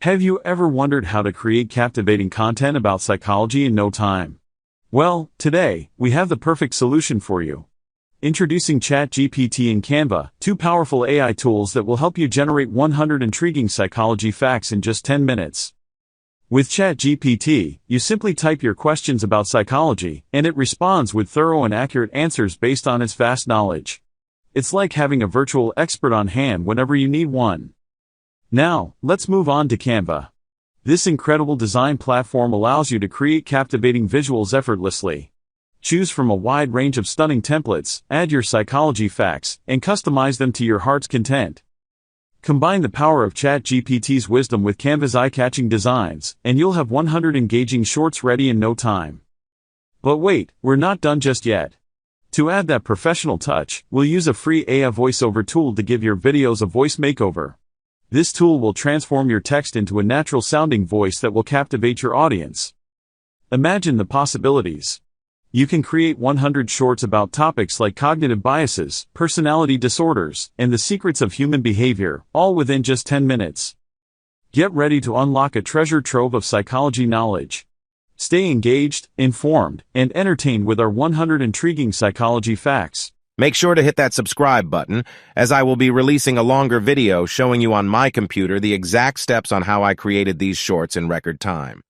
Have you ever wondered how to create captivating content about psychology in no time? Well, today, we have the perfect solution for you. Introducing ChatGPT and Canva, two powerful AI tools that will help you generate 100 intriguing psychology facts in just 10 minutes. With ChatGPT, you simply type your questions about psychology, and it responds with thorough and accurate answers based on its vast knowledge. It's like having a virtual expert on hand whenever you need one. Now, let's move on to Canva. This incredible design platform allows you to create captivating visuals effortlessly. Choose from a wide range of stunning templates, add your psychology facts, and customize them to your heart's content. Combine the power of ChatGPT's wisdom with Canva's eye-catching designs, and you'll have 100 engaging shorts ready in no time. But wait, we're not done just yet. To add that professional touch, we'll use a free AI voiceover tool to give your videos a voice makeover. This tool will transform your text into a natural-sounding voice that will captivate your audience. Imagine the possibilities. You can create 100 shorts about topics like cognitive biases, personality disorders, and the secrets of human behavior, all within just 10 minutes. Get ready to unlock a treasure trove of psychology knowledge. Stay engaged, informed, and entertained with our 100 intriguing psychology facts. Make sure to hit that subscribe button, as I will be releasing a longer video showing you on my computer the exact steps on how I created these shorts in record time.